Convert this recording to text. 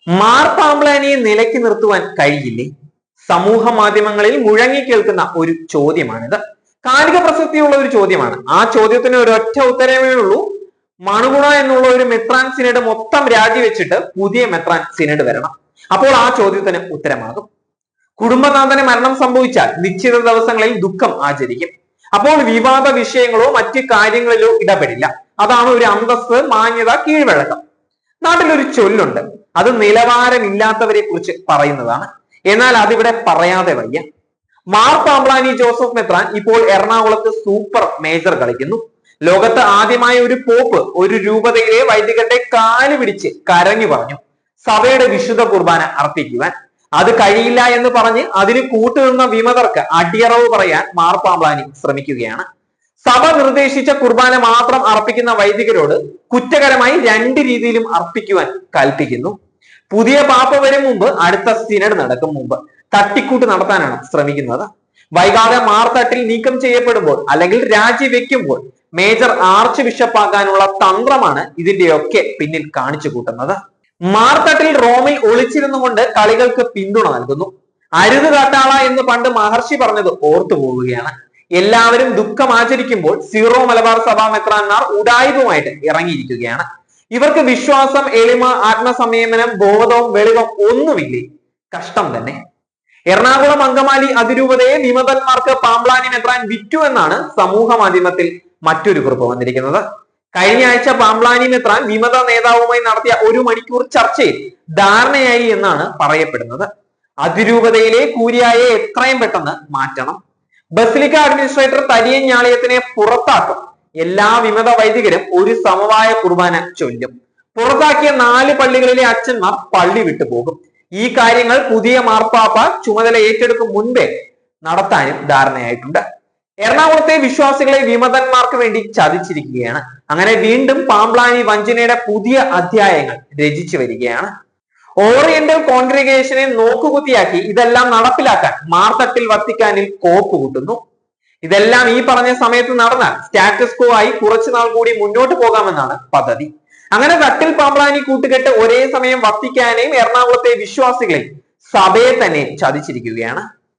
മാർ പാമ്പ്ലാനിയെ നിലയ്ക്ക് നിർത്തുവാൻ കഴിയില്ലേ? സമൂഹ മാധ്യമങ്ങളിൽ മുഴങ്ങി കേൾക്കുന്ന ഒരു ചോദ്യമാണിത്. കാലിക പ്രസക്തിയുള്ള ഒരു ചോദ്യമാണ്. ആ ചോദ്യത്തിന് ഒരൊറ്റ ഉത്തരവേ ഉള്ളൂ. മണുഗുണ എന്നുള്ള ഒരു മെത്രാൻ സിനഡ് മൊത്തം രാജിവെച്ചിട്ട് പുതിയ മെത്രാൻ സിനഡ് വരണം. അപ്പോൾ ആ ചോദ്യത്തിന് ഉത്തരമാകും. കുടുംബനാഥന് മരണം സംഭവിച്ചാൽ നിശ്ചിത ദിവസങ്ങളിൽ ദുഃഖം ആചരിക്കും. അപ്പോൾ വിവാദ വിഷയങ്ങളോ മറ്റു കാര്യങ്ങളിലോ ഇടപെടില്ല. അതാണ് ഒരു അന്തസ്സ്, മാന്യത, കീഴ്വഴക്കം. നാട്ടിലൊരു ചൊല്ലുണ്ട്, അത് നിലവാരമില്ലാത്തവരെ കുറിച്ച് പറയുന്നതാണ്. എന്നാൽ അതിവിടെ പറയാതെ വയ്യ. മാർ പാമ്പ്ലാനി ജോസഫ് മെത്രാൻ ഇപ്പോൾ എറണാകുളത്ത് സൂപ്പർ മേജർ കളിക്കുന്നു. ലോകത്ത് ആദ്യമായ ഒരു പോപ്പ് ഒരു രൂപതയിലെ വൈദികരുടെ കാല് പിടിച്ച് കരഞ്ഞു പറഞ്ഞു സഭയുടെ വിശുദ്ധ കുർബാന അർപ്പിക്കുവാൻ. അത് കഴിയില്ല എന്ന് പറഞ്ഞ് അതിന് കൂട്ടുനിന്ന വിമതർക്ക് അടിയറവ് പറയാൻ മാർ പാമ്പ്ലാനി ശ്രമിക്കുകയാണ്. സഭ നിർദ്ദേശിച്ച കുർബാന മാത്രം അർപ്പിക്കുന്ന വൈദികരോട് കുറ്റകരമായി രണ്ട് രീതിയിലും അർപ്പിക്കുവാൻ കൽപ്പിക്കുന്നു. പുതിയ പാപ്പ വരും മുമ്പ്, അടുത്ത സിനഡ് നടക്കും മുമ്പ് തട്ടിക്കൂട്ട് നടത്താനാണ് ശ്രമിക്കുന്നത്. വൈകാതെ മാർത്തട്ടിൽ നീക്കം ചെയ്യപ്പെടുമ്പോൾ അല്ലെങ്കിൽ രാജിവെക്കുമ്പോൾ മേജർ ആർച്ച് ബിഷപ്പാകാനുള്ള തന്ത്രമാണ് ഇതിന്റെയൊക്കെ പിന്നിൽ കാണിച്ചു കൂട്ടുന്നത്. മാർത്തട്ടിൽ റോമിൽ ഒളിച്ചിരുന്നു കൊണ്ട് കളികൾക്ക് പിന്തുണ നൽകുന്നു. അരുത് കാട്ടാള എന്ന് പണ്ട് മഹർഷി പറഞ്ഞത് ഓർത്തു പോവുകയാണ്. എല്ലാവരും ദുഃഖം ആചരിക്കുമ്പോൾ സീറോ മലബാർ സഭാ മെത്രാന്മാർ ഉഡായിപ്പുമായിട്ട് ഇറങ്ങിയിരിക്കുകയാണ്. ഇവർക്ക് വിശ്വാസം, എളിമ, ആത്മസംയമനം, ബോധവും വെളിവും ഒന്നുമില്ലേ? കഷ്ടം തന്നെ. എറണാകുളം അങ്കമാലി അതിരൂപതയെ വിമതന്മാർക്ക് പാമ്പ്ലാനി മെത്രാൻ വിറ്റു എന്നാണ് സമൂഹ മാധ്യമത്തിൽ മറ്റൊരു കുറിപ്പ് വന്നിരിക്കുന്നത്. കഴിഞ്ഞ ആഴ്ച പാമ്പ്ലാനി മെത്രാൻ വിമത നേതാവുമായി നടത്തിയ 1 മണിക്കൂർ ചർച്ചയിൽ ധാരണയായി എന്നാണ് പറയപ്പെടുന്നത്. അതിരൂപതയിലെ കൂരിയായെ എത്രയും പെട്ടെന്ന് മാറ്റണം. ബസിലിക്ക അഡ്മിനിസ്ട്രേറ്റർ തരിയൻ ഞാളിയത്തിനെ പുറത്താക്കും. എല്ലാ വിമത വൈദികരും ഒരു സമവായ കുർബാന ചൊല്ലും. പുറത്താക്കിയ 4 പള്ളികളിലെ അച്ഛന്മാർ പള്ളി വിട്ടു പോകും. ഈ കാര്യങ്ങൾ പുതിയ മാർപ്പാപ്പ ചുമതല ഏറ്റെടുക്കും മുൻപേ നടത്താനും ധാരണയായിട്ടുണ്ട്. എറണാകുളത്തെ വിശ്വാസികളെ വിമതന്മാർക്ക് വേണ്ടി ചതിച്ചിരിക്കുകയാണ്. അങ്ങനെ വീണ്ടും പാമ്പ്ലാനി വഞ്ചനയുടെ പുതിയ അധ്യായങ്ങൾ രചിച്ചു വരികയാണ്. ഓറിയന്റൽ കോൺഗ്രിഗേഷനെ നോക്കുകുത്തിയാക്കി ഇതെല്ലാം നടപ്പിലാക്കാൻ മാർത്തട്ടിൽ വത്തിക്കാനിൽ കോപ്പ് കൂട്ടുന്നു. ഇതെല്ലാം ഈ പറഞ്ഞ സമയത്ത് നടന്നാൽ സ്റ്റാറ്റസ് കോ ആയി കുറച്ചുനാൾ കൂടി മുന്നോട്ട് പോകാമെന്നാണ് പദ്ധതി. അങ്ങനെ തട്ടിൽ പാമ്പ്ലാനി കൂട്ടുകെട്ട് ഒരേ സമയം വത്തിക്കാനെയും എറണാകുളത്തെ വിശ്വാസികളെയും സഭയെ തന്നെ ചതിച്ചിരിക്കുകയാണ്.